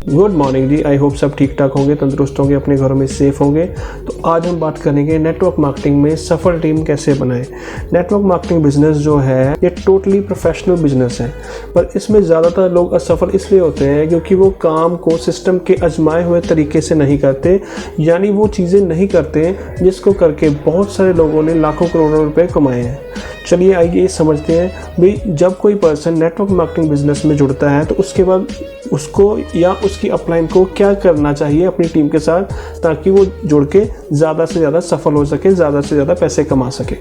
Good morning ji. I hope सब ठीक ठाक होंगे, तंदुरुस्त होंगे, अपने घरों में सेफ होंगे। तो आज हम बात करेंगे नेटवर्क मार्केटिंग में सफल टीम कैसे बनाएं। नेटवर्क मार्केटिंग बिजनेस जो है ये टोटली प्रोफेशनल बिजनेस है, पर इसमें ज़्यादातर लोग असफल इसलिए होते हैं क्योंकि वो काम को सिस्टम के आजमाए हुए तरीके से नहीं करते, यानी वो चीज़ें नहीं करते जिसको करके बहुत सारे लोगों ने लाखों करोड़ों रुपए कमाए हैं। चलिए आइए समझते हैं भाई, जब कोई पर्सन नेटवर्क मार्केटिंग बिजनेस में जुड़ता है तो उसके बाद उसको या उसकी अपलाइन को क्या करना चाहिए अपनी टीम के साथ, ताकि वो जुड़ के ज़्यादा से ज़्यादा सफल हो सके, ज़्यादा से ज़्यादा पैसे कमा सके।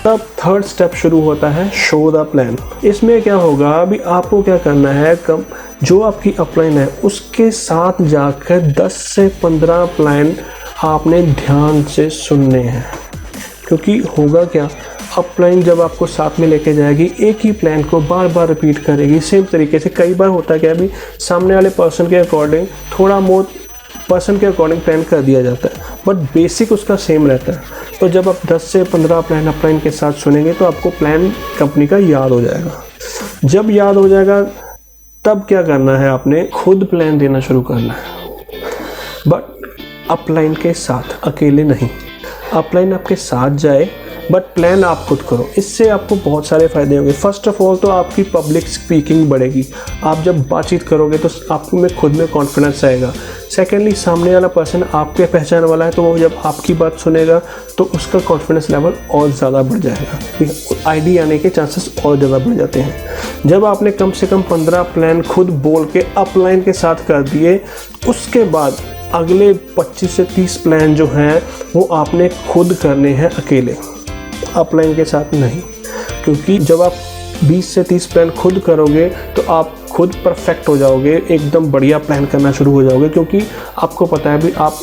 तब थर्ड स्टेप शुरू होता है शो द प्लान। इसमें क्या होगा, अभी आपको क्या करना है, जो आपकी अपलाइन है उसके साथ जाकर 10 से 15 प्लान आपने ध्यान से सुनने हैं। क्योंकि होगा क्या, अपलाइन जब आपको साथ में लेके जाएगी एक ही प्लान को बार बार रिपीट करेगी सेम तरीके से। कई बार होता है क्या, अभी सामने वाले पर्सन के अकॉर्डिंग थोड़ा बहुत पर्सन के अकॉर्डिंग प्लान कर दिया जाता है, बट बेसिक उसका सेम रहता है। तो जब आप 10 से 15 प्लान अपलाइन के साथ सुनेंगे तो आपको प्लान कंपनी का याद हो जाएगा। जब याद हो जाएगा तब क्या करना है, आपने खुद प्लान देना शुरू करना है, बट अपलाइन के साथ, अकेले नहीं। अपलाइन आपके साथ जाए बट प्लान आप खुद करो। इससे आपको बहुत सारे फ़ायदे होंगे। फर्स्ट ऑफ ऑल तो आपकी पब्लिक स्पीकिंग बढ़ेगी। आप जब बातचीत करोगे तो आपको में खुद में कॉन्फिडेंस आएगा। सेकेंडली, सामने वाला पर्सन आपके पहचान वाला है तो वो जब आपकी बात सुनेगा तो उसका कॉन्फिडेंस लेवल और ज़्यादा बढ़ जाएगा। आईडी आने के चांसेस और ज़्यादा बढ़ जाते हैं। जब आपने कम से कम 15 प्लान खुद बोल के अपलाइन के साथ कर दिए, उसके बाद अगले 25 से 30 प्लान जो हैं वो आपने खुद करने हैं अकेले, अपलाइन के साथ नहीं। क्योंकि जब आप 20 से 30 प्लान खुद करोगे तो आप खुद परफेक्ट हो जाओगे, एकदम बढ़िया प्लान करना शुरू हो जाओगे। क्योंकि आपको पता है भी आप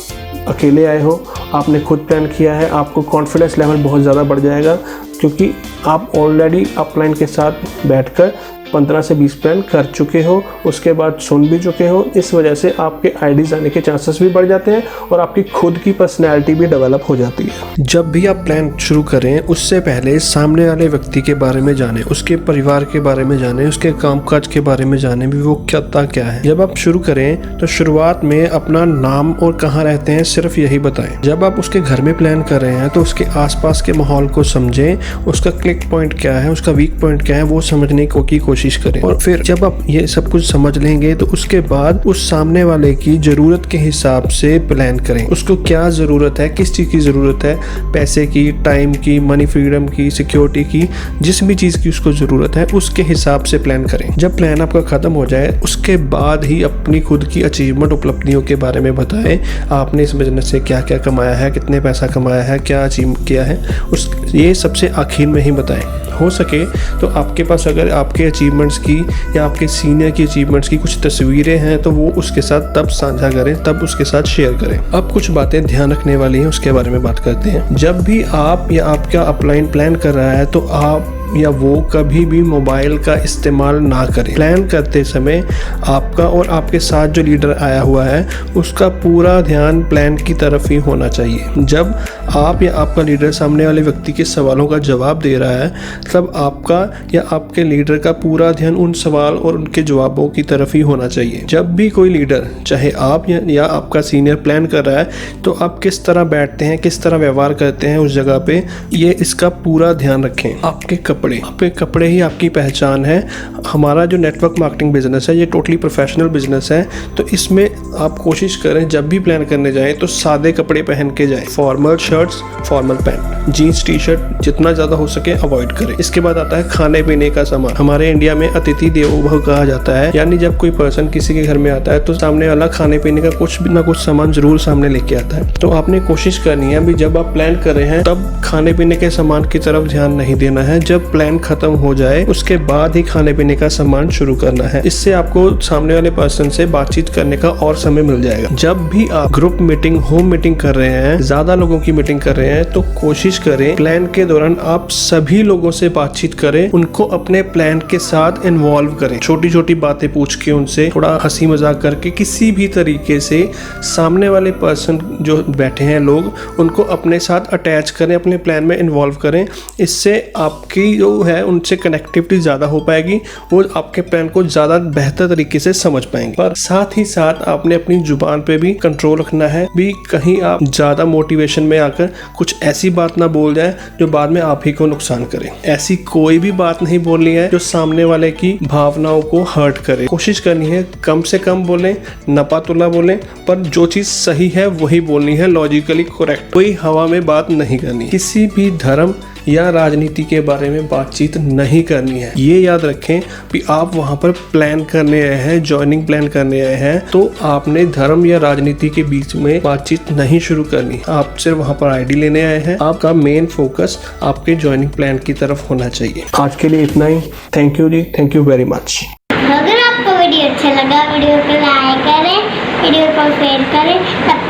अकेले आए हो, आपने खुद प्लान किया है, आपको कॉन्फिडेंस लेवल बहुत ज़्यादा बढ़ जाएगा। क्योंकि आप ऑलरेडी अपलाइन के साथ बैठकर 15 से 20 प्लान कर चुके हो, उसके बाद सुन भी चुके हो। इस वजह से आपके आईडीज आने के चांसेस भी बढ़ जाते हैं और आपकी खुद की पर्सनैलिटी भी डेवलप हो जाती है। जब भी आप प्लान शुरू करें उससे पहले सामने वाले व्यक्ति के बारे में जानें, उसके परिवार के बारे में जानें, उसके कामकाज के बारे में जानें भी वो क्या है। जब आप शुरू करें तो शुरुआत में अपना नाम और कहाँ रहते हैं सिर्फ यही बताएं। जब आप उसके घर में प्लान कर रहे हैं तो उसके आसपास के माहौल को समझें, उसका क्लिक पॉइंट क्या है, उसका वीक पॉइंट क्या है, वो समझने की कोशिश करें। और फिर जब आप ये सब कुछ समझ लेंगे तो उसके बाद उस सामने वाले की जरूरत के हिसाब से प्लान करें। उसको क्या जरूरत है, किस चीज की जरूरत है, पैसे की, टाइम की, मनी फ्रीडम की, सिक्योरिटी की, जिस भी चीज की उसको जरूरत है उसके हिसाब से प्लान करें। जब प्लान आपका खत्म हो जाए उसके बाद ही अपनी खुद की अचीवमेंट, उपलब्धियों के बारे में बताएं। आपने इस बिजनेस से क्या क्या कमाया है, कितने पैसा कमाया है, क्या अचीव किया है, ये सबसे आखिर में ही बताएं। हो सके तो आपके पास अगर आपके अचीवमेंट्स की या आपके सीनियर की अचीवमेंट्स की कुछ तस्वीरें हैं तो वो उसके साथ तब साझा करें, तब उसके साथ शेयर करें। अब कुछ बातें ध्यान रखने वाली हैं, उसके बारे में बात करते हैं। जब भी आप या आपका अपलाइन प्लान कर रहा है तो आप या वो कभी भी मोबाइल का इस्तेमाल ना करें। प्लान करते समय आपका और आपके साथ जो लीडर आया हुआ है उसका पूरा ध्यान प्लान की तरफ ही होना चाहिए। जब आप या आपका लीडर सामने वाले व्यक्ति के सवालों का जवाब दे रहा है तब आपका या आपके लीडर का पूरा ध्यान उन सवाल और उनके जवाबों की तरफ ही होना चाहिए। जब भी कोई लीडर, चाहे आप या आपका सीनियर प्लान कर रहा है तो आप किस तरह बैठते हैं, किस तरह व्यवहार करते हैं उस जगह पे, ये इसका पूरा ध्यान रखें। आपके कपड़े ही आपकी पहचान है। हमारा जो नेटवर्क मार्केटिंग बिजनेस है ये टोटली प्रोफेशनल बिजनेस है, तो इसमें आप कोशिश करें जब भी प्लान करने जाएं तो सादे कपड़े पहन के जाएं। Formal shirts, formal pant, jeans, T shirt जितना ज़्यादा हो सके अवॉइड करें। इसके बाद आता है खाने पीने का सामान। हमारे इंडिया में अतिथि देवो भव कहा जाता है, यानी जब कोई पर्सन किसी के घर में आता है तो सामने वाला खाने पीने का कुछ ना कुछ सामान जरूर सामने लेके आता है। तो आपने कोशिश करनी है भी जब आप प्लान कर रहे हैं तब खाने पीने के सामान की तरफ ध्यान नहीं देना है। जब प्लान खत्म हो जाए उसके बाद ही खाने पीने का सामान शुरू करना है। इससे आपको सामने वाले पर्सन से बातचीत करने का और समय मिल जाएगा। जब भी आप ग्रुप मीटिंग, होम मीटिंग कर रहे हैं, ज्यादा लोगों की मीटिंग कर रहे हैं, तो कोशिश करें प्लान के दौरान आप सभी लोगों से बातचीत करें, उनको अपने प्लान के साथ इन्वॉल्व करें। छोटी छोटी बातें पूछ के उनसे थोड़ा हंसी मजाक करके किसी भी तरीके से सामने वाले पर्सन जो बैठे हैं लोग, उनको अपने साथ अटैच करें, अपने प्लान में इन्वॉल्व करें। इससे आपकी जो है उनसे कनेक्टिविटी ज़्यादा हो पाएगी, वो आपके प्लान को ज़्यादा बेहतर तरीके से समझ पाएंगे। पर साथ ही साथ आपने अपनी जुबान पे भी कंट्रोल रखना है भी, कहीं आप ज़्यादा मोटिवेशन में आकर कुछ ऐसी बात ना बोल जाए जो बाद में आप ही को नुकसान करे। ऐसी कोई भी बात नहीं बोलनी है जो सामने वाले की भावनाओं को हर्ट करे। कोशिश करनी है कम से कम बोलें, नपातुला बोलें, पर जो चीज़ सही है वही बोलनी है, लॉजिकली करेक्ट। कोई हवा में बात नहीं करनी। किसी भी धर्म या राजनीति के बारे में बातचीत नहीं करनी है। ये याद रखें कि आप वहाँ पर प्लान करने आए हैं, ज्वाइनिंग प्लान करने आए हैं, तो आपने धर्म या राजनीति के बीच में बातचीत नहीं शुरू करनी। आप सिर्फ वहाँ पर आईडी लेने आए हैं। आपका मेन फोकस आपके ज्वाइनिंग प्लान की तरफ होना चाहिए। आज के लिए इतना ही। थैंक यू जी, थैंक यू वेरी मच। अगर आपको वीडियो अच्छा लगा, वीडियो को लाइक करें, वीडियो को शेयर करें।